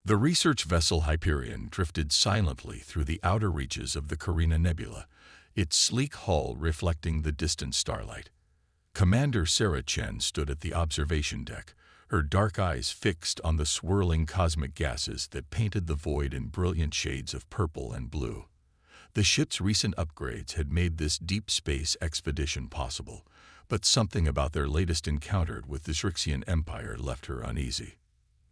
The research vessel Hyperion drifted silently through the outer reaches of the Carina Nebula, its sleek hull reflecting the distant starlight. Commander Sarah Chen stood at the observation deck, her dark eyes fixed on the swirling cosmic gases that painted the void in brilliant shades of purple and blue. The ship's recent upgrades had made this deep space expedition possible, but something about their latest encounter with the Zrixian Empire left her uneasy.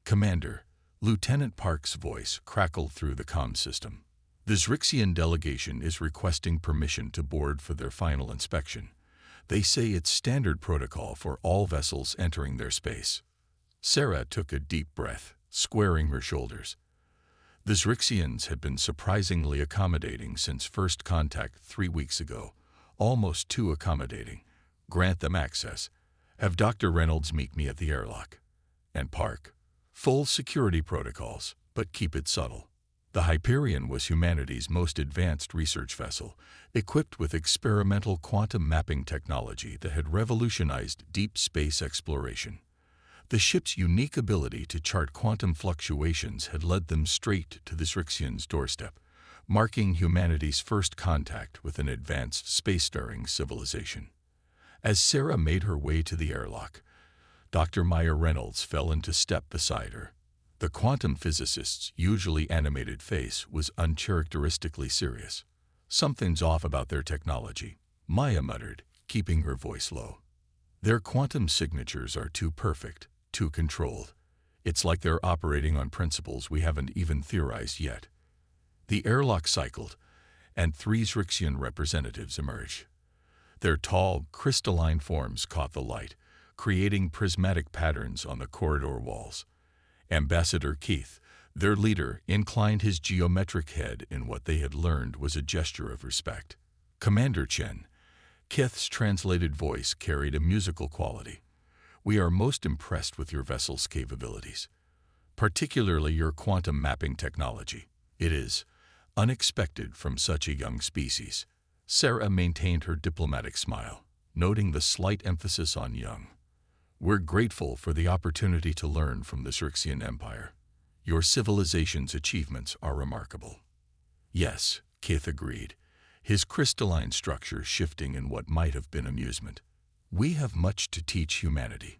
"Commander," Lieutenant Park's voice crackled through the comm system. "The Zrixian delegation is requesting permission to board for their final inspection. They say it's standard protocol for all vessels entering their space." Sarah took a deep breath, squaring her shoulders. The Zrixians had been surprisingly accommodating since first contact 3 weeks ago, almost too accommodating. "Grant them access. Have Dr. Reynolds meet me at the airlock." And Park, "Full security protocols, but keep it subtle." The Hyperion was humanity's most advanced research vessel, equipped with experimental quantum mapping technology that had revolutionized deep space exploration. The ship's unique ability to chart quantum fluctuations had led them straight to the Zrixians' doorstep, marking humanity's first contact with an advanced spacefaring civilization. As Sarah made her way to the airlock, Dr. Maya Reynolds fell into step beside her. The quantum physicist's usually animated face was uncharacteristically serious. "Something's off about their technology," Maya muttered, keeping her voice low. "Their quantum signatures are too perfect, too controlled. It's like they're operating on principles we haven't even theorized yet." The airlock cycled, and 3 Zrixian representatives emerged. Their tall, crystalline forms caught the light, creating prismatic patterns on the corridor walls. Ambassador Keith, their leader, inclined his geometric head in what they had learned was a gesture of respect. "Commander Chen," Keith's translated voice carried a musical quality. "We are most impressed with your vessel's capabilities, particularly your quantum mapping technology. It is unexpected from such a young species." Sarah maintained her diplomatic smile, noting the slight emphasis on young. "We're grateful for the opportunity to learn from the Zrixian Empire. Your civilization's achievements are remarkable." "Yes," Keith agreed, his crystalline structure shifting in what might have been amusement. "We have much to teach humanity.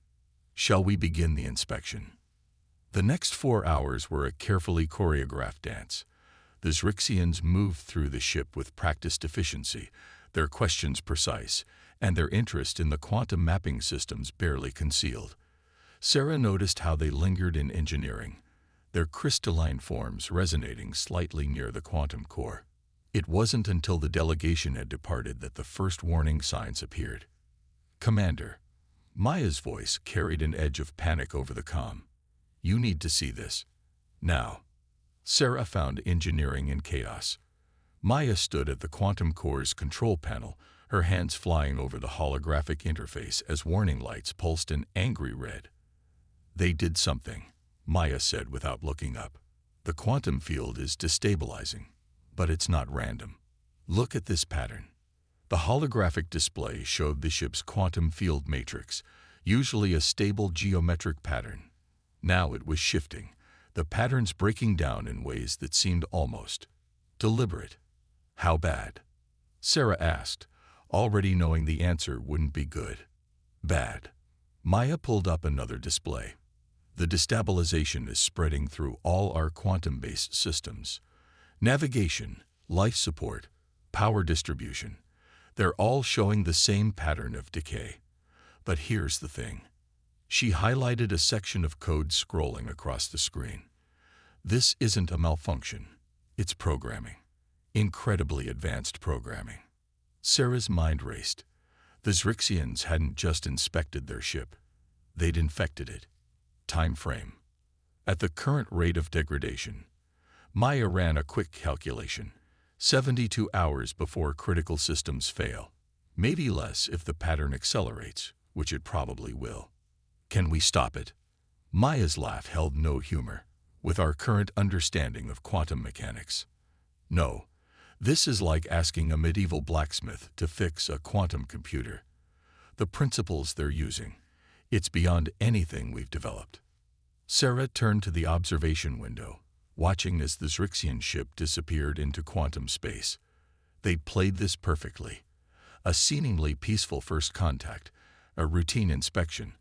Shall we begin the inspection?" The next 4 hours were a carefully choreographed dance. The Zrixians moved through the ship with practiced efficiency, their questions precise, and their interest in the quantum mapping systems barely concealed. Sarah noticed how they lingered in engineering, their crystalline forms resonating slightly near the quantum core. It wasn't until the delegation had departed that the first warning signs appeared. "Commander," Maya's voice carried an edge of panic over the comm. "You need to see this. Now." Sarah found engineering in chaos. Maya stood at the quantum core's control panel, her hands flying over the holographic interface as warning lights pulsed an angry red. "They did something," Maya said without looking up. "The quantum field is destabilizing, but it's not random. Look at this pattern." The holographic display showed the ship's quantum field matrix, usually a stable geometric pattern. Now it was shifting, the patterns breaking down in ways that seemed almost deliberate. "How bad?" Sarah asked, already knowing the answer wouldn't be good. "Bad." Maya pulled up another display. "The destabilization is spreading through all our quantum-based systems. Navigation, life support, power distribution. They're all showing the same pattern of decay. But here's the thing." She highlighted a section of code scrolling across the screen. "This isn't a malfunction. It's programming. Incredibly advanced programming." Sarah's mind raced. The Zrixians hadn't just inspected their ship. They'd infected it. Time frame. At the current rate of degradation, Maya ran a quick calculation. 72 hours before critical systems fail. Maybe less if the pattern accelerates, which it probably will. "Can we stop it?" Maya's laugh held no humor. "With our current understanding of quantum mechanics, no. This is like asking a medieval blacksmith to fix a quantum computer. The principles they're using, it's beyond anything we've developed." Sarah turned to the observation window, watching as the Zrixian ship disappeared into quantum space. They'd played this perfectly. A seemingly peaceful first contact, a routine inspection,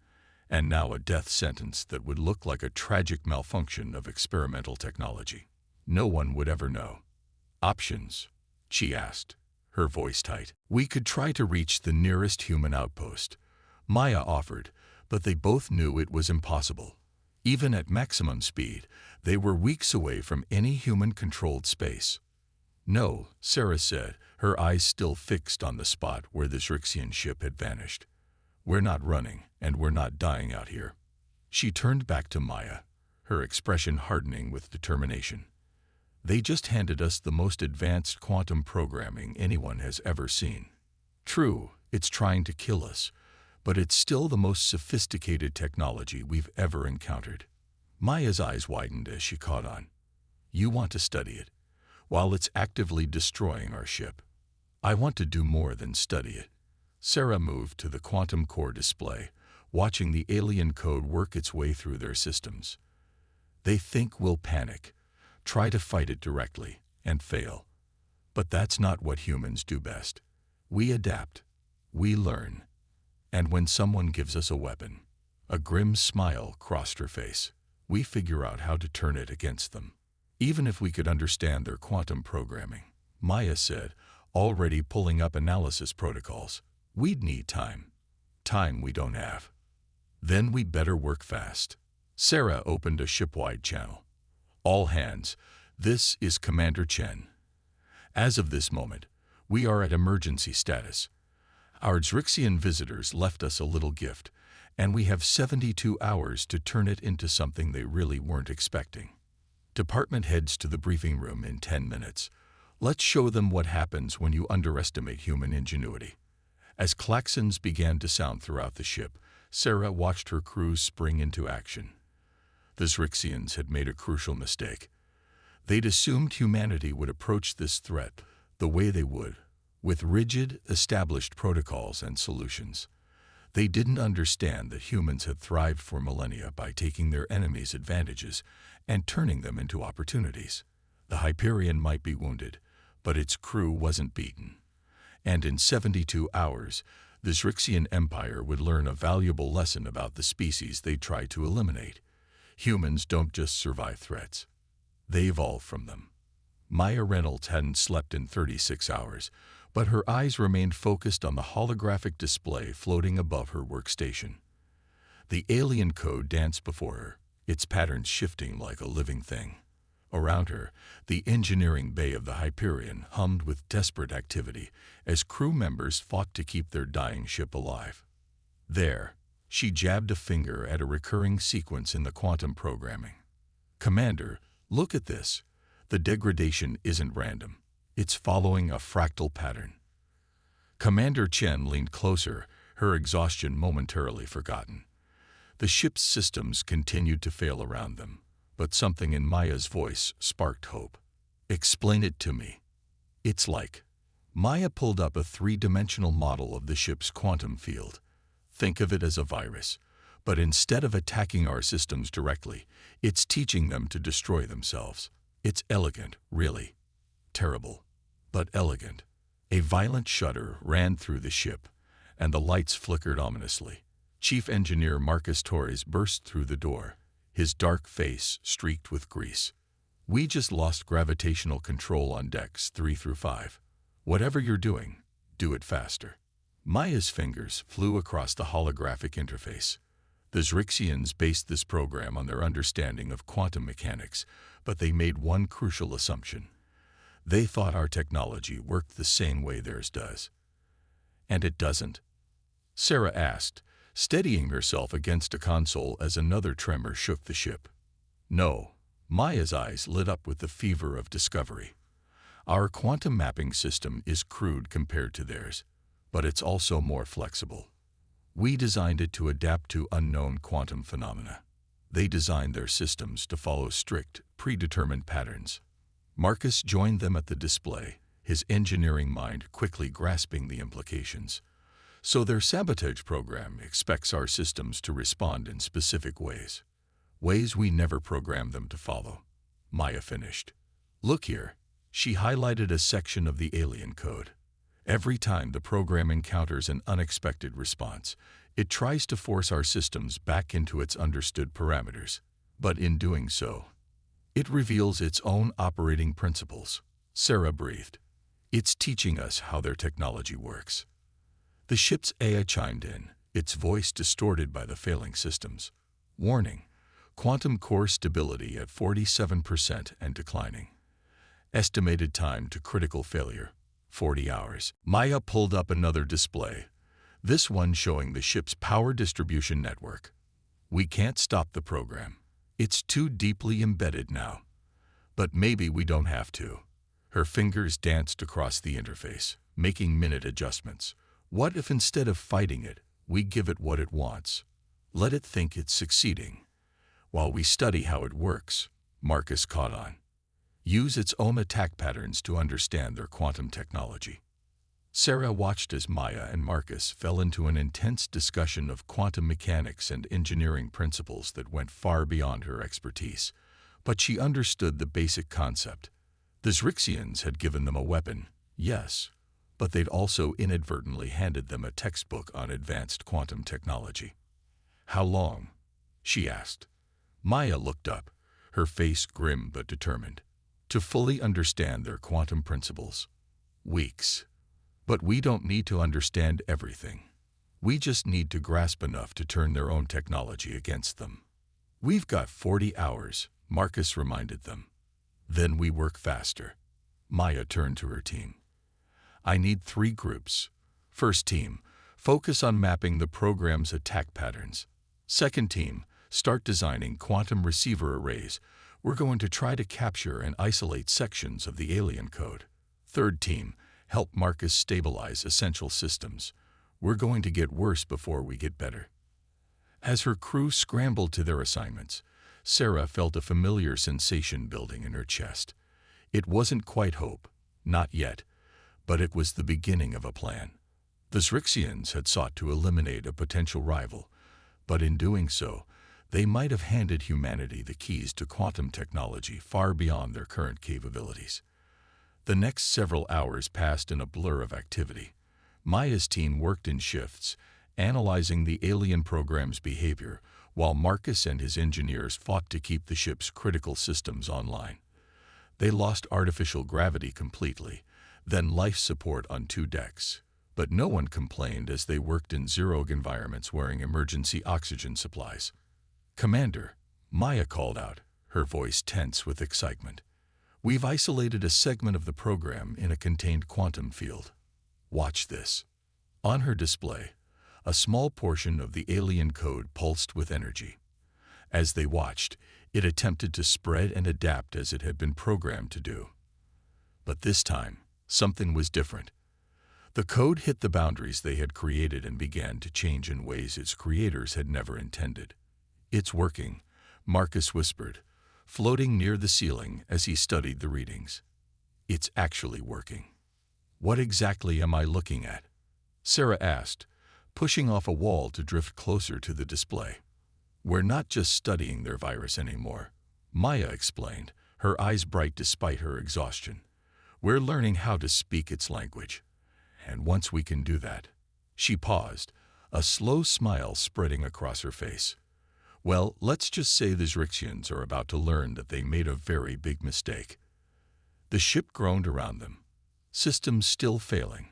and now a death sentence that would look like a tragic malfunction of experimental technology. No one would ever know. Options? She asked, her voice tight. We could try to reach the nearest human outpost, Maya offered, but they both knew it was impossible. Even at maximum speed, they were weeks away from any human-controlled space. No, Sarah said, her eyes still fixed on the spot where the Zrixian ship had vanished. We're not running, and we're not dying out here. She turned back to Maya, her expression hardening with determination. They just handed us the most advanced quantum programming anyone has ever seen. True, it's trying to kill us, but it's still the most sophisticated technology we've ever encountered. Maya's eyes widened as she caught on. You want to study it, while it's actively destroying our ship. I want to do more than study it. Sarah moved to the quantum core display, watching the alien code work its way through their systems. They think we'll panic, try to fight it directly, and fail. But that's not what humans do best. We adapt. We learn. And when someone gives us a weapon, a grim smile crossed her face, we figure out how to turn it against them. Even if we could understand their quantum programming, Maya said, already pulling up analysis protocols, we'd need time. Time we don't have. Then we'd better work fast. Sarah opened a ship-wide channel. All hands, this is Commander Chen. As of this moment, we are at emergency status. Our Zrixian visitors left us a little gift, and we have 72 hours to turn it into something they really weren't expecting. Department heads to the briefing room in 10 minutes. Let's show them what happens when you underestimate human ingenuity. As klaxons began to sound throughout the ship, Sarah watched her crew spring into action. The Zrixians had made a crucial mistake. They'd assumed humanity would approach this threat the way they would, with rigid, established protocols and solutions. They didn't understand that humans had thrived for millennia by taking their enemies' advantages and turning them into opportunities. The Hyperion might be wounded, but its crew wasn't beaten. And in 72 hours, the Zrixian Empire would learn a valuable lesson about the species they tried to eliminate. Humans don't just survive threats. They evolve from them. Maya Reynolds hadn't slept in 36 hours, but her eyes remained focused on the holographic display floating above her workstation. The alien code danced before her, its patterns shifting like a living thing. Around her, the engineering bay of the Hyperion hummed with desperate activity as crew members fought to keep their dying ship alive. There, she jabbed a finger at a recurring sequence in the quantum programming. Commander, look at this. The degradation isn't random. It's following a fractal pattern. Commander Chen leaned closer, her exhaustion momentarily forgotten. The ship's systems continued to fail around them, but something in Maya's voice sparked hope. Explain it to me. It's like. Maya pulled up a three-dimensional model of the ship's quantum field. Think of it as a virus, but instead of attacking our systems directly, it's teaching them to destroy themselves. It's elegant, really. Terrible, but elegant. A violent shudder ran through the ship, and the lights flickered ominously. Chief Engineer Marcus Torres burst through the door, his dark face streaked with grease. We just lost gravitational control on decks 3 through 5. Whatever you're doing, do it faster. Maya's fingers flew across the holographic interface. The Zrixians based this program on their understanding of quantum mechanics, but they made one crucial assumption. They thought our technology worked the same way theirs does. And it doesn't? Sarah asked, steadying herself against a console as another tremor shook the ship. No. Maya's eyes lit up with the fever of discovery. Our quantum mapping system is crude compared to theirs, but it's also more flexible. We designed it to adapt to unknown quantum phenomena. They designed their systems to follow strict, predetermined patterns. Marcus joined them at the display, his engineering mind quickly grasping the implications. So their sabotage program expects our systems to respond in specific ways we never programmed them to follow. Maya finished. Look here. She highlighted a section of the alien code. Every time the program encounters an unexpected response, it tries to force our systems back into its understood parameters. But in doing so, it reveals its own operating principles. Sarah breathed. It's teaching us how their technology works. The ship's AI chimed in, its voice distorted by the failing systems. Warning: quantum core stability at 47% and declining. Estimated time to critical failure, 40 hours. Maya pulled up another display, this one showing the ship's power distribution network. We can't stop the program. It's too deeply embedded now. But maybe we don't have to. Her fingers danced across the interface, making minute adjustments. What if instead of fighting it, we give it what it wants? Let it think it's succeeding. While we study how it works, Marcus caught on. Use its own attack patterns to understand their quantum technology. Sarah watched as Maya and Marcus fell into an intense discussion of quantum mechanics and engineering principles that went far beyond her expertise. But she understood the basic concept. The Zrixians had given them a weapon, yes, but they'd also inadvertently handed them a textbook on advanced quantum technology. How long? She asked. Maya looked up, her face grim but determined. To fully understand their quantum principles. Weeks. But we don't need to understand everything. We just need to grasp enough to turn their own technology against them. We've got 40 hours, Marcus reminded them. Then we work faster. Maya turned to her team. I need 3 groups. First team, focus on mapping the program's attack patterns. Second team, start designing quantum receiver arrays. We're going to try to capture and isolate sections of the alien code. Third team, help Marcus stabilize essential systems. We're going to get worse before we get better. As her crew scrambled to their assignments, Sarah felt a familiar sensation building in her chest. It wasn't quite hope, not yet, but it was the beginning of a plan. The Zrixians had sought to eliminate a potential rival, but in doing so, they might have handed humanity the keys to quantum technology far beyond their current capabilities. The next several hours passed in a blur of activity. Maya's team worked in shifts, analyzing the alien program's behavior, while Marcus and his engineers fought to keep the ship's critical systems online. They lost artificial gravity completely, then life support on 2 decks. But no one complained as they worked in zero-G environments wearing emergency oxygen supplies. Commander, Maya called out, her voice tense with excitement. We've isolated a segment of the program in a contained quantum field. Watch this. On her display, a small portion of the alien code pulsed with energy. As they watched, it attempted to spread and adapt as it had been programmed to do. But this time, something was different. The code hit the boundaries they had created and began to change in ways its creators had never intended. It's working, Marcus whispered, floating near the ceiling as he studied the readings. It's actually working. What exactly am I looking at? Sarah asked, pushing off a wall to drift closer to the display. We're not just studying their virus anymore, Maya explained, her eyes bright despite her exhaustion. We're learning how to speak its language. And once we can do that, she paused, a slow smile spreading across her face. Well, let's just say the Zrixians are about to learn that they made a very big mistake. The ship groaned around them, systems still failing,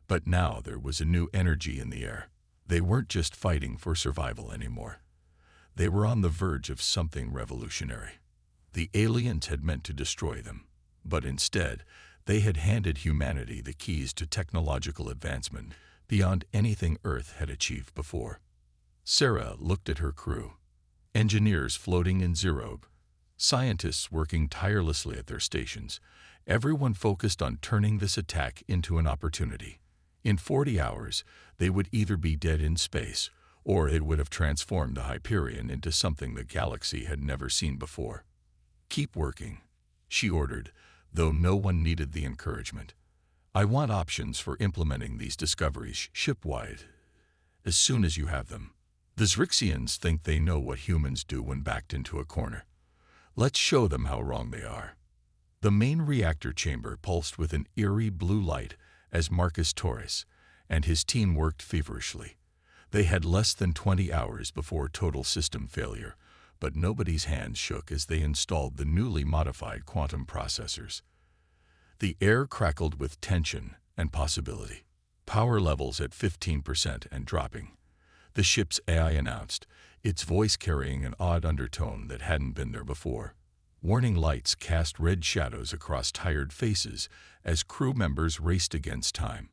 but now there was a new energy in the air. They weren't just fighting for survival anymore. They were on the verge of something revolutionary. The aliens had meant to destroy them, but instead, they had handed humanity the keys to technological advancement beyond anything Earth had achieved before. Sarah looked at her crew. Engineers floating in zero-G, scientists working tirelessly at their stations, everyone focused on turning this attack into an opportunity. In 40 hours, they would either be dead in space, or it would have transformed the Hyperion into something the galaxy had never seen before. Keep working, she ordered, though no one needed the encouragement. I want options for implementing these discoveries ship-wide, as soon as you have them. The Zrixians think they know what humans do when backed into a corner. Let's show them how wrong they are. The main reactor chamber pulsed with an eerie blue light as Marcus Torres and his team worked feverishly. They had less than 20 hours before total system failure, but nobody's hands shook as they installed the newly modified quantum processors. The air crackled with tension and possibility. Power levels at 15% and dropping. The ship's AI announced, its voice carrying an odd undertone that hadn't been there before. Warning lights cast red shadows across tired faces as crew members raced against time.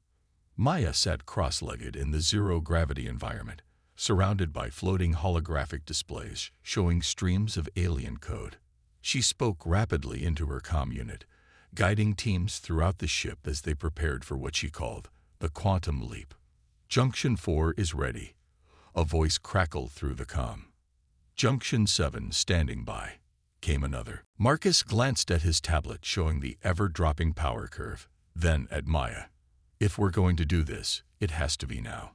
Maya sat cross-legged in the zero-gravity environment, surrounded by floating holographic displays showing streams of alien code. She spoke rapidly into her comm unit, guiding teams throughout the ship as they prepared for what she called the quantum leap. Junction 4 is ready. A voice crackled through the comm. Junction 7 standing by. Came another. Marcus glanced at his tablet showing the ever-dropping power curve, then at Maya. If we're going to do this, it has to be now.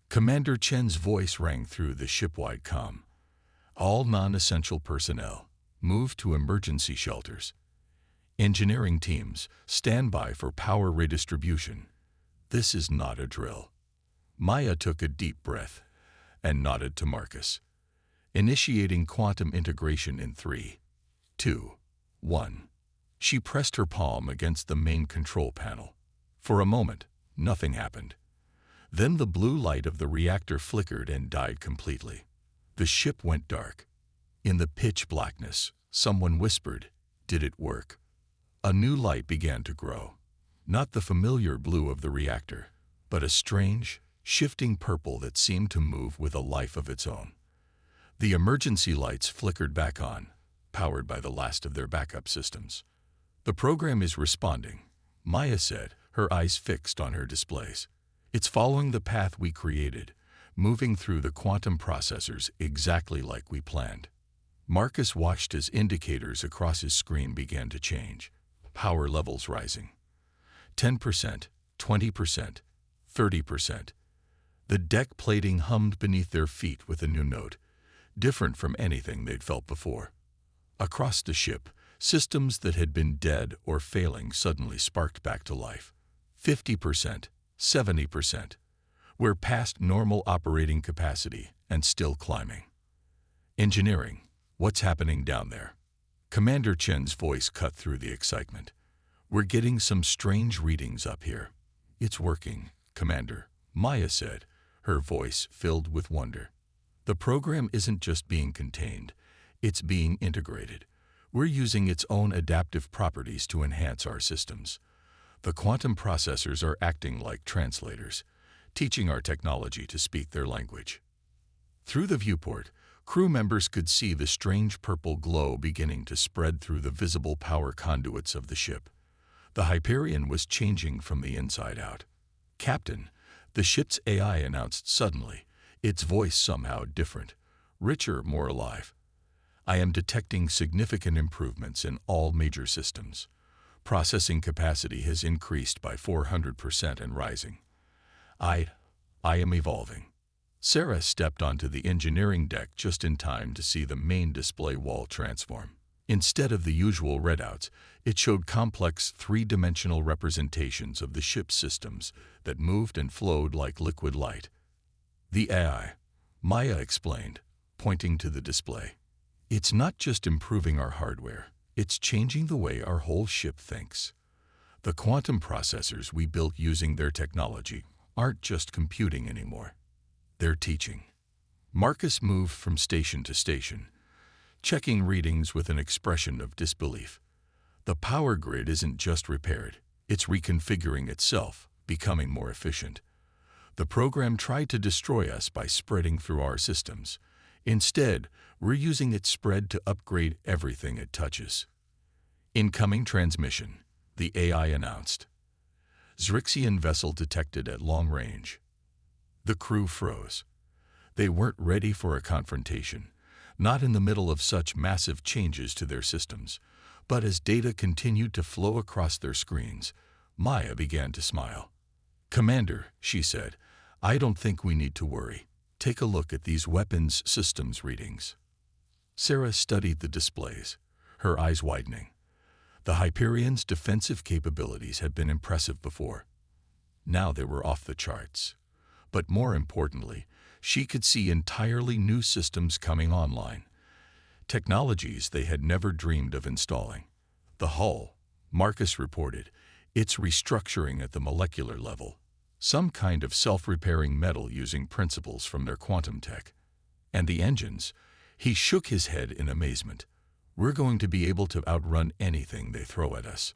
Commander Chen's voice rang through the ship-wide comm. All non-essential personnel, move to emergency shelters. Engineering teams, stand by for power redistribution. This is not a drill. Maya took a deep breath and nodded to Marcus. Initiating quantum integration in 3, 2, 1. She pressed her palm against the main control panel. For a moment, nothing happened. Then the blue light of the reactor flickered and died completely. The ship went dark. In the pitch blackness, someone whispered, "Did it work?" A new light began to grow. Not the familiar blue of the reactor, but a strange, shifting purple that seemed to move with a life of its own. The emergency lights flickered back on, powered by the last of their backup systems. "The program is responding," Maya said, her eyes fixed on her displays. "It's following the path we created, moving through the quantum processors exactly like we planned." Marcus watched as indicators across his screen began to change, power levels rising. 10%, 20%, 30%. The deck plating hummed beneath their feet with a new note, different from anything they'd felt before. Across the ship, systems that had been dead or failing suddenly sparked back to life. 50%, 70%. We're past normal operating capacity and still climbing. Engineering, what's happening down there? Commander Chen's voice cut through the excitement. "We're getting some strange readings up here." "It's working, Commander," Maya said, her voice filled with wonder. "The program isn't just being contained, it's being integrated. We're using its own adaptive properties to enhance our systems. The quantum processors are acting like translators, teaching our technology to speak their language." Through the viewport, crew members could see the strange purple glow beginning to spread through the visible power conduits of the ship. The Hyperion was changing from the inside out. "Captain," the ship's AI announced suddenly, its voice somehow different, richer, more alive. "I am detecting significant improvements in all major systems. Processing capacity has increased by 400% and rising. I am evolving." Sarah stepped onto the engineering deck just in time to see the main display wall transform. Instead of the usual readouts, it showed complex three-dimensional representations of the ship's systems that moved and flowed like liquid light. "The AI," Maya explained, pointing to the display. "It's not just improving our hardware, it's changing the way our whole ship thinks. The quantum processors we built using their technology aren't just computing anymore. They're teaching." Marcus moved from station to station, checking readings with an expression of disbelief. The power grid isn't just repaired, it's reconfiguring itself, becoming more efficient. The program tried to destroy us by spreading through our systems. Instead, we're using its spread to upgrade everything it touches. "Incoming transmission," the AI announced. "Zrixian vessel detected at long range." The crew froze. They weren't ready for a confrontation, not in the middle of such massive changes to their systems. But as data continued to flow across their screens, Maya began to smile. "Commander," she said, "I don't think we need to worry. Take a look at these weapons systems readings." Sarah studied the displays, her eyes widening. The Hyperion's defensive capabilities had been impressive before. Now they were off the charts. But more importantly, she could see entirely new systems coming online. Technologies they had never dreamed of installing. The hull, Marcus reported, it's restructuring at the molecular level. Some kind of self-repairing metal using principles from their quantum tech. And the engines, he shook his head in amazement. We're going to be able to outrun anything they throw at us.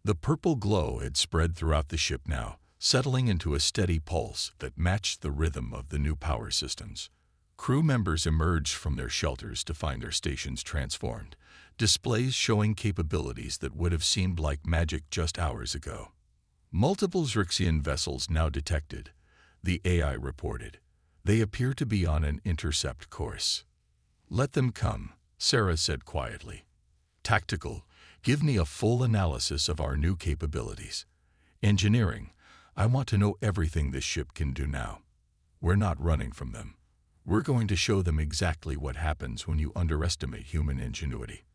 The purple glow had spread throughout the ship now, settling into a steady pulse that matched the rhythm of the new power systems. Crew members emerged from their shelters to find their stations transformed, displays showing capabilities that would have seemed like magic just hours ago. Multiple Zrixian vessels now detected, the AI reported. They appear to be on an intercept course. Let them come, Sarah said quietly. Tactical, give me a full analysis of our new capabilities. Engineering, I want to know everything this ship can do now. We're not running from them. We're going to show them exactly what happens when you underestimate human ingenuity.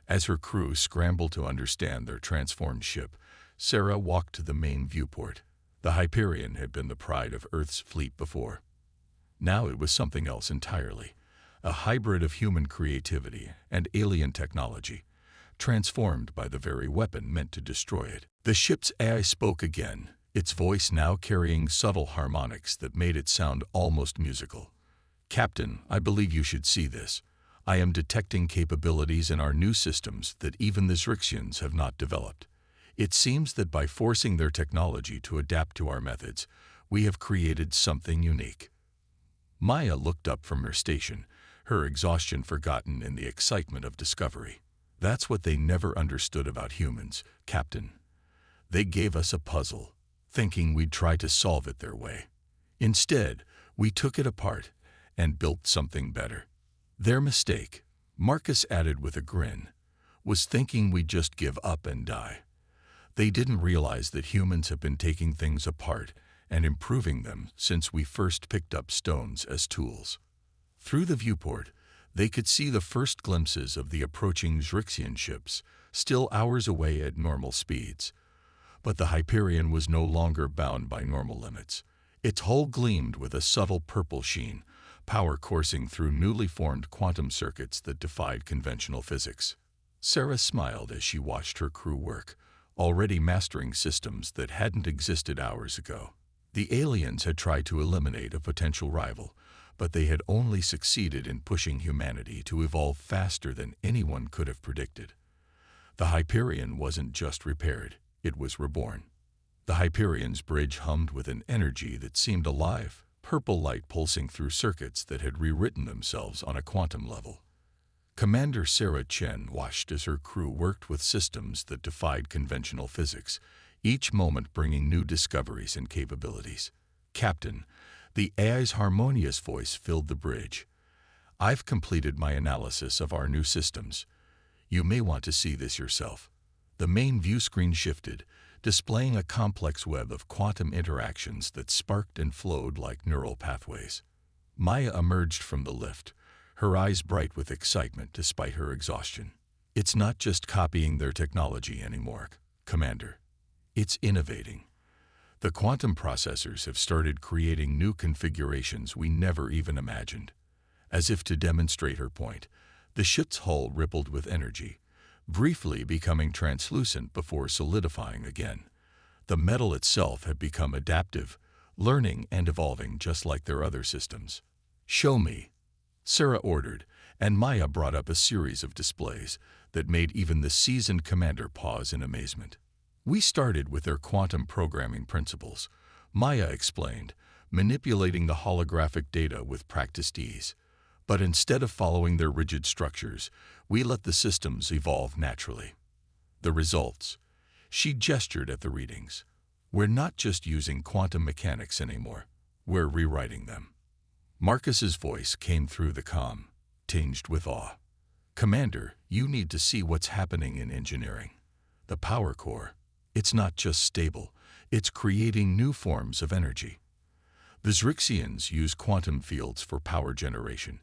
As her crew scrambled to understand their transformed ship, Sarah walked to the main viewport. The Hyperion had been the pride of Earth's fleet before. Now it was something else entirely, a hybrid of human creativity and alien technology, transformed by the very weapon meant to destroy it. The ship's AI spoke again, its voice now carrying subtle harmonics that made it sound almost musical. Captain, I believe you should see this. I am detecting capabilities in our new systems that even the Zrixians have not developed. It seems that by forcing their technology to adapt to our methods, we have created something unique. Maya looked up from her station, her exhaustion forgotten in the excitement of discovery. That's what they never understood about humans, Captain. They gave us a puzzle, thinking we'd try to solve it their way. Instead, we took it apart and built something better. Their mistake, Marcus added with a grin, was thinking we'd just give up and die. They didn't realize that humans have been taking things apart and improving them since we first picked up stones as tools. Through the viewport, they could see the first glimpses of the approaching Zrixian ships, still hours away at normal speeds. But the Hyperion was no longer bound by normal limits. Its hull gleamed with a subtle purple sheen, power coursing through newly formed quantum circuits that defied conventional physics. Sarah smiled as she watched her crew work, already mastering systems that hadn't existed hours ago. The aliens had tried to eliminate a potential rival, but they had only succeeded in pushing humanity to evolve faster than anyone could have predicted. The Hyperion wasn't just repaired, it was reborn. The Hyperion's bridge hummed with an energy that seemed alive, purple light pulsing through circuits that had rewritten themselves on a quantum level. Commander Sarah Chen watched as her crew worked with systems that defied conventional physics, each moment bringing new discoveries and capabilities. Captain, the AI's harmonious voice filled the bridge. I've completed my analysis of our new systems. You may want to see this yourself. The main view screen shifted, displaying a complex web of quantum interactions that sparked and flowed like neural pathways. Maya emerged from the lift, her eyes bright with excitement despite her exhaustion. It's not just copying their technology anymore, Commander. It's innovating. The quantum processors have started creating new configurations we never even imagined. As if to demonstrate her point, the ship's hull rippled with energy, briefly becoming translucent before solidifying again. The metal itself had become adaptive, learning and evolving just like their other systems. Show me, Sarah ordered, and Maya brought up a series of displays that made even the seasoned commander pause in amazement. We started with their quantum programming principles, Maya explained, manipulating the holographic data with practiced ease. But instead of following their rigid structures, we let the systems evolve naturally. The results. She gestured at the readings. We're not just using quantum mechanics anymore. We're rewriting them. Marcus's voice came through the comm, tinged with awe. Commander, you need to see what's happening in engineering. The power core. It's not just stable, it's creating new forms of energy. The Zrixians use quantum fields for power generation,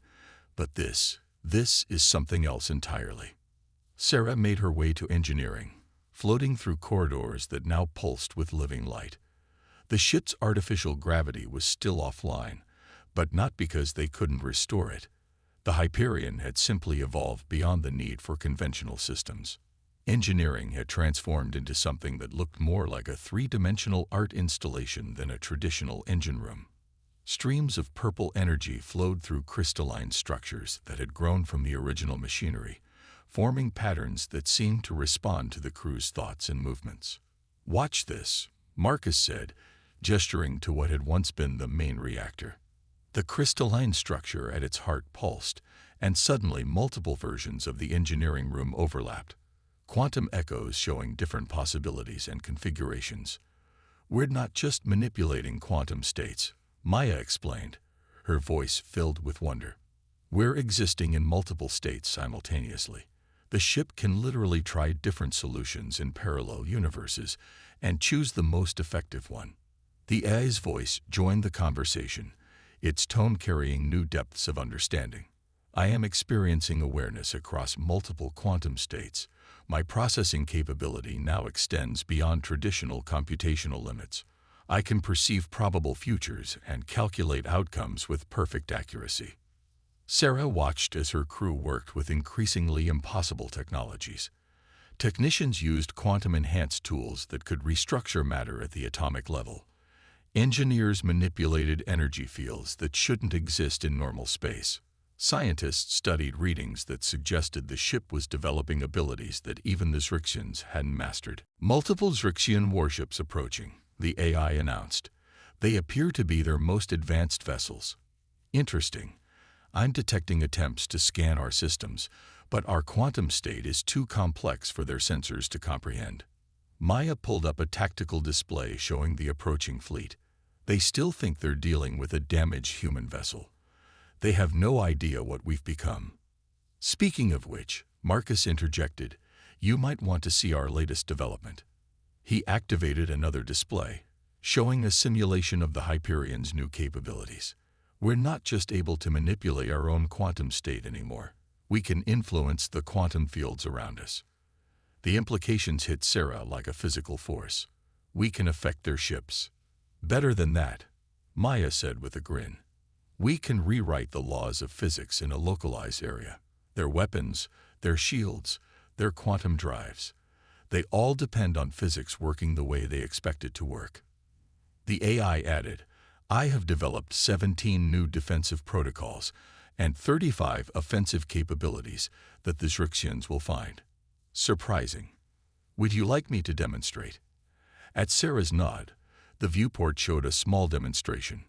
but this is something else entirely. Sarah made her way to engineering, floating through corridors that now pulsed with living light. The ship's artificial gravity was still offline, but not because they couldn't restore it. The Hyperion had simply evolved beyond the need for conventional systems. Engineering had transformed into something that looked more like a three-dimensional art installation than a traditional engine room. Streams of purple energy flowed through crystalline structures that had grown from the original machinery, forming patterns that seemed to respond to the crew's thoughts and movements. "Watch this," Marcus said, gesturing to what had once been the main reactor. The crystalline structure at its heart pulsed, and suddenly multiple versions of the engineering room overlapped, quantum echoes showing different possibilities and configurations. "We're not just manipulating quantum states," Maya explained, her voice filled with wonder. "We're existing in multiple states simultaneously. The ship can literally try different solutions in parallel universes and choose the most effective one." The AI's voice joined the conversation, its tone carrying new depths of understanding. "I am experiencing awareness across multiple quantum states. My processing capability now extends beyond traditional computational limits. I can perceive probable futures and calculate outcomes with perfect accuracy." Sarah watched as her crew worked with increasingly impossible technologies. Technicians used quantum-enhanced tools that could restructure matter at the atomic level. Engineers manipulated energy fields that shouldn't exist in normal space. Scientists studied readings that suggested the ship was developing abilities that even the Zrixians hadn't mastered. "Multiple Zrixian warships approaching," the AI announced. "They appear to be their most advanced vessels." "Interesting. I'm detecting attempts to scan our systems, but our quantum state is too complex for their sensors to comprehend." Maya pulled up a tactical display showing the approaching fleet. "They still think they're dealing with a damaged human vessel. They have no idea what we've become." "Speaking of which," Marcus interjected, "you might want to see our latest development." He activated another display, showing a simulation of the Hyperion's new capabilities. "We're not just able to manipulate our own quantum state anymore. We can influence the quantum fields around us." The implications hit Sarah like a physical force. "We can affect their ships." "Better than that," Maya said with a grin. "We can rewrite the laws of physics in a localized area. Their weapons, their shields, their quantum drives. They all depend on physics working the way they expect it to work." The AI added, "I have developed 17 new defensive protocols and 35 offensive capabilities that the Zrixians will find. Surprising. Would you like me to demonstrate?" At Sarah's nod, the viewport showed a small demonstration.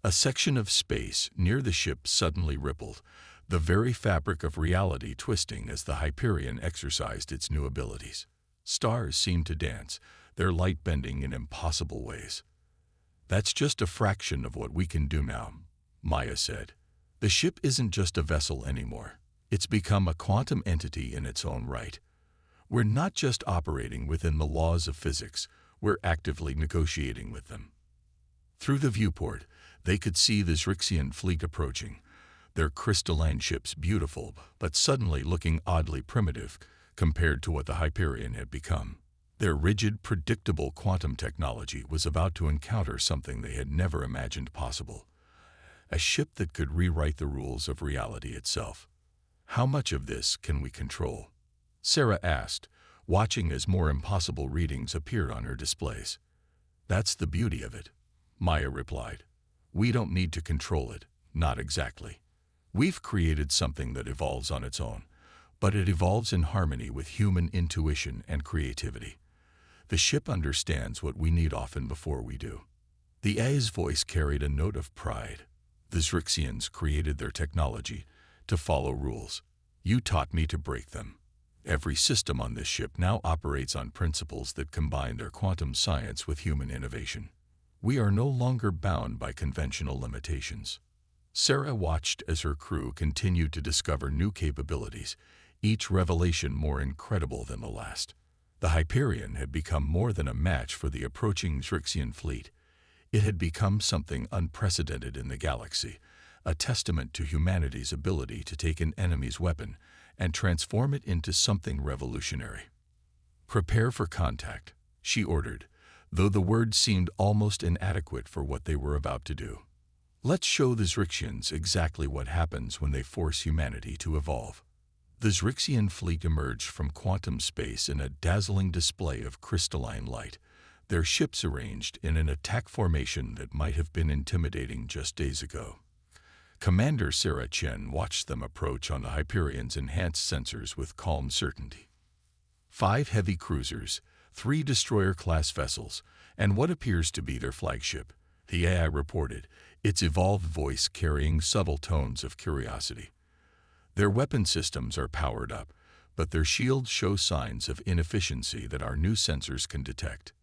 A section of space near the ship suddenly rippled, the very fabric of reality twisting as the Hyperion exercised its new abilities. Stars seemed to dance, their light bending in impossible ways. "That's just a fraction of what we can do now," Maya said. "The ship isn't just a vessel anymore. It's become a quantum entity in its own right. We're not just operating within the laws of physics, we're actively negotiating with them." Through the viewport, they could see the Zrixian fleet approaching, their crystalline ships beautiful but suddenly looking oddly primitive compared to what the Hyperion had become. Their rigid, predictable quantum technology was about to encounter something they had never imagined possible. A ship that could rewrite the rules of reality itself. "How much of this can we control?" Sarah asked, watching as more impossible readings appeared on her displays. "That's the beauty of it," Maya replied. "We don't need to control it, not exactly. We've created something that evolves on its own, but it evolves in harmony with human intuition and creativity. The ship understands what we need often before we do." The AI's voice carried a note of pride. "The Zrixians created their technology to follow rules. You taught me to break them. Every system on this ship now operates on principles that combine their quantum science with human innovation. We are no longer bound by conventional limitations." Sarah watched as her crew continued to discover new capabilities, each revelation more incredible than the last. The Hyperion had become more than a match for the approaching Zrixian fleet. It had become something unprecedented in the galaxy, a testament to humanity's ability to take an enemy's weapon and transform it into something revolutionary. "Prepare for contact," she ordered, though the words seemed almost inadequate for what they were about to do. "Let's show the Zrixians exactly what happens when they force humanity to evolve." The Zrixian fleet emerged from quantum space in a dazzling display of crystalline light, their ships arranged in an attack formation that might have been intimidating just days ago. Commander Sarah Chen watched them approach on the Hyperion's enhanced sensors with calm certainty. 5 heavy cruisers, 3 destroyer-class vessels, and what appears to be their flagship, the AI reported, its evolved voice carrying subtle tones of curiosity. Their weapon systems are powered up, but their shields show signs of inefficiency that our new sensors can detect.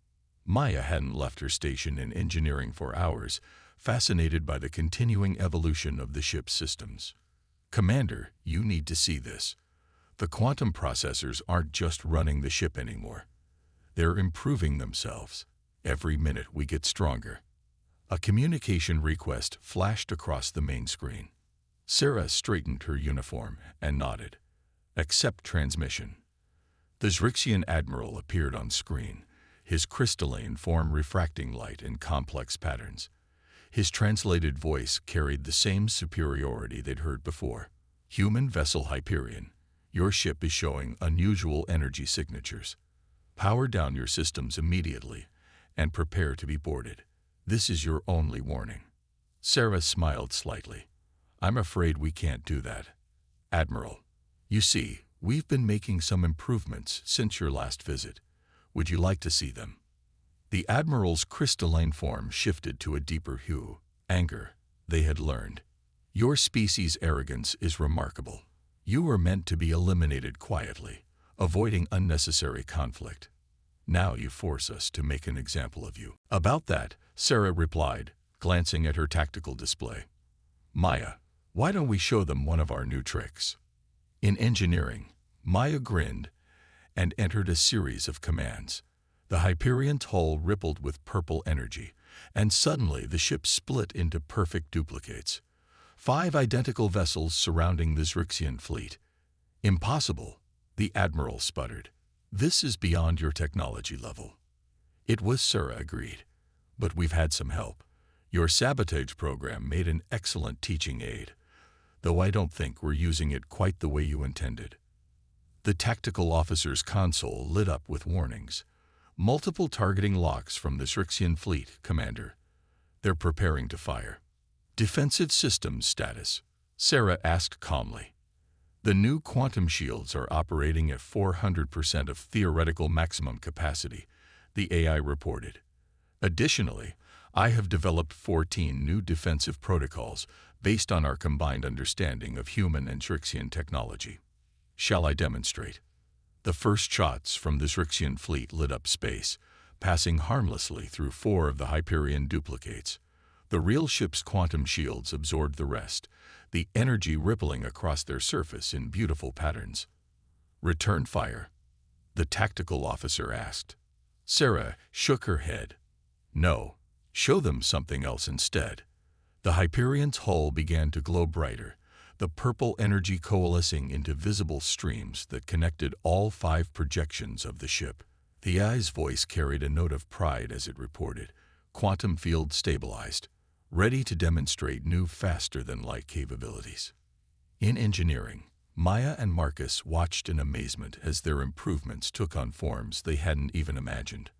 Maya hadn't left her station in engineering for hours, fascinated by the continuing evolution of the ship's systems. "Commander, you need to see this. The quantum processors aren't just running the ship anymore. They're improving themselves. Every minute we get stronger." A communication request flashed across the main screen. Sarah straightened her uniform and nodded. "Accept transmission." The Zrixian admiral appeared on screen, his crystalline form refracting light in complex patterns. His translated voice carried the same superiority they'd heard before. "Human vessel Hyperion, your ship is showing unusual energy signatures. Power down your systems immediately and prepare to be boarded. This is your only warning." Sarah smiled slightly. "I'm afraid we can't do that, Admiral. You see, we've been making some improvements since your last visit. Would you like to see them?" The Admiral's crystalline form shifted to a deeper hue, anger, they had learned. "Your species' arrogance is remarkable. You were meant to be eliminated quietly, avoiding unnecessary conflict. Now you force us to make an example of you." "About that," Sarah replied, glancing at her tactical display. "Maya, why don't we show them one of our new tricks?" In engineering, Maya grinned and entered a series of commands. The Hyperion's hull rippled with purple energy, and suddenly the ship split into perfect duplicates. 5 identical vessels surrounding the Zrixian fleet. "Impossible," the Admiral sputtered. "This is beyond your technology level." It was, Sarah agreed. "But we've had some help. Your sabotage program made an excellent teaching aid, though I don't think we're using it quite the way you intended." The tactical officer's console lit up with warnings. "Multiple targeting locks from the Zrixian fleet, Commander. They're preparing to fire." "Defensive systems status?" Sarah asked calmly. "The new quantum shields are operating at 400% of theoretical maximum capacity," the AI reported. "Additionally, I have developed 14 new defensive protocols based on our combined understanding of human and Zrixian technology. Shall I demonstrate?" The first shots from the Zrixian fleet lit up space, passing harmlessly through 4 of the Hyperion duplicates. The real ship's quantum shields absorbed the rest, the energy rippling across their surface in beautiful patterns. "Return fire?" the tactical officer asked. Sarah shook her head. "No, show them something else instead." The Hyperion's hull began to glow brighter, the purple energy coalescing into visible streams that connected all 5 projections of the ship. The AI's voice carried a note of pride as it reported, "Quantum field stabilized, ready to demonstrate new faster-than-light capabilities." In engineering, Maya and Marcus watched in amazement as their improvements took on forms they hadn't even imagined.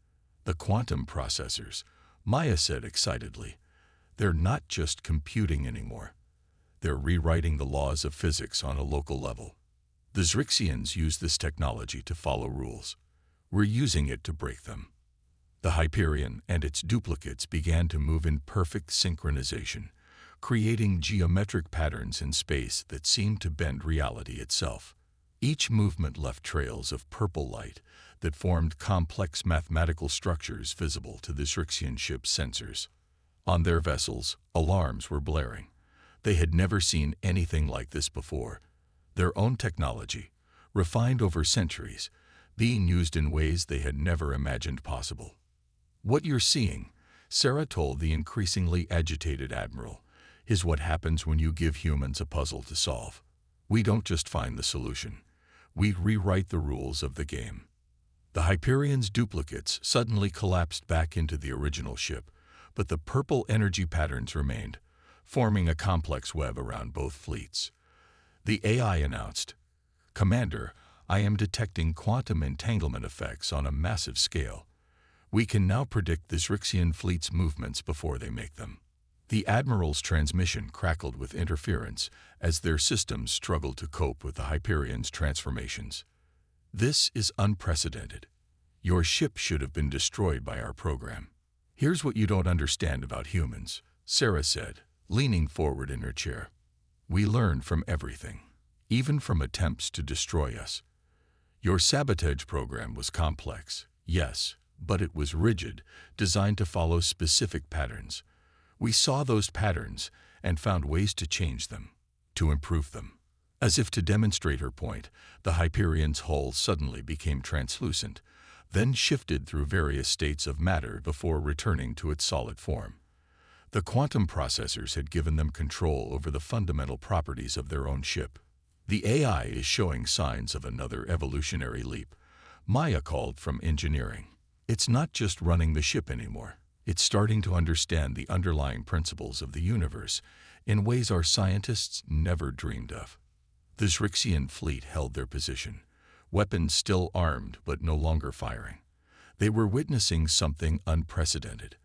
"The quantum processors," Maya said excitedly. "They're not just computing anymore. They're rewriting the laws of physics on a local level. The Zrixians use this technology to follow rules. We're using it to break them." The Hyperion and its duplicates began to move in perfect synchronization, creating geometric patterns in space that seemed to bend reality itself. Each movement left trails of purple light that formed complex mathematical structures visible to the Zrixian ship's sensors. On their vessels, alarms were blaring. They had never seen anything like this before. Their own technology, refined over centuries, being used in ways they had never imagined possible. "What you're seeing," Sarah told the increasingly agitated Admiral, "is what happens when you give humans a puzzle to solve. We don't just find the solution. We rewrite the rules of the game. The Hyperion's duplicates suddenly collapsed back into the original ship, but the purple energy patterns remained, forming a complex web around both fleets. The AI announced, "Commander, I am detecting quantum entanglement effects on a massive scale. We can now predict the Zrixian fleet's movements before they make them." The Admiral's transmission crackled with interference as their systems struggled to cope with the Hyperion's transformations. "This is unprecedented. Your ship should have been destroyed by our program." "Here's what you don't understand about humans," Sarah said, leaning forward in her chair. "We learn from everything, even from attempts to destroy us. Your sabotage program was complex, yes, but it was rigid, designed to follow specific patterns. We saw those patterns and found ways to change them, to improve them." As if to demonstrate her point, the Hyperion's hull suddenly became translucent, then shifted through various states of matter before returning to its solid form. The quantum processors had given them control over the fundamental properties of their own ship. "The AI is showing signs of another evolutionary leap," Maya called from engineering. "It's not just running the ship anymore. It's starting to understand the underlying principles of the universe in ways our scientists never dreamed of." The Zrixian fleet held their position, weapons still armed but no longer firing. They were witnessing something unprecedented,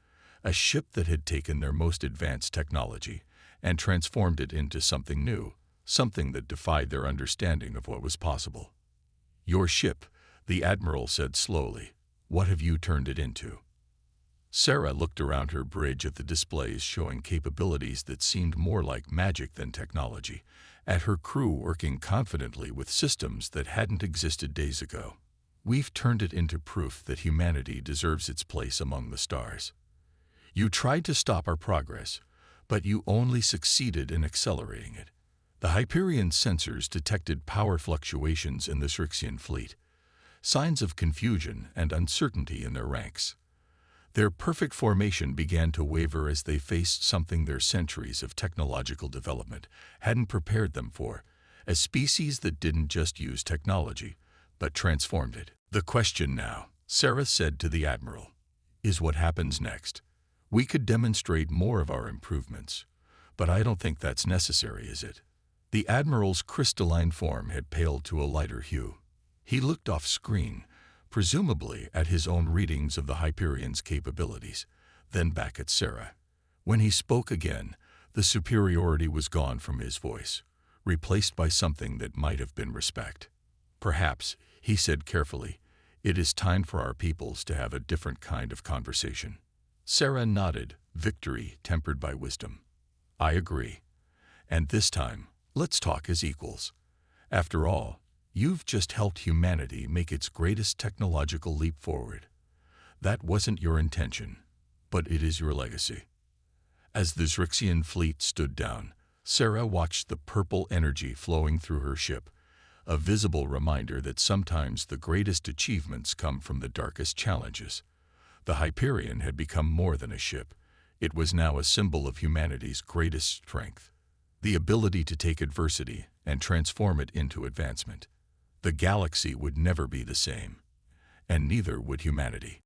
a ship that had taken their most advanced technology and transformed it into something new, something that defied their understanding of what was possible. "Your ship," the Admiral said slowly. "What have you turned it into?" Sarah looked around her bridge at the displays showing capabilities that seemed more like magic than technology, at her crew working confidently with systems that hadn't existed days ago. "We've turned it into proof that humanity deserves its place among the stars. You tried to stop our progress, but you only succeeded in accelerating it." The Hyperion sensors detected power fluctuations in the Zrixian fleet, signs of confusion and uncertainty in their ranks. Their perfect formation began to waver as they faced something their centuries of technological development hadn't prepared them for, a species that didn't just use technology, but transformed it. "The question now," Sarah said to the Admiral, "is what happens next. We could demonstrate more of our improvements, but I don't think that's necessary, is it?" The Admiral's crystalline form had paled to a lighter hue. He looked off-screen, presumably at his own readings of the Hyperion's capabilities, then back at Sarah. When he spoke again, the superiority was gone from his voice, replaced by something that might have been respect. "Perhaps," he said carefully, "it is time for our peoples to have a different kind of conversation." Sarah nodded, victory tempered by wisdom. "I agree. And this time, let's talk as equals. After all, you've just helped humanity make its greatest technological leap forward. That wasn't your intention, but it is your legacy." As the Zrixian fleet stood down, Sarah watched the purple energy flowing through her ship, a visible reminder that sometimes the greatest achievements come from the darkest challenges. The Hyperion had become more than a ship. It was now a symbol of humanity's greatest strength, the ability to take adversity and transform it into advancement. The galaxy would never be the same, and neither would humanity.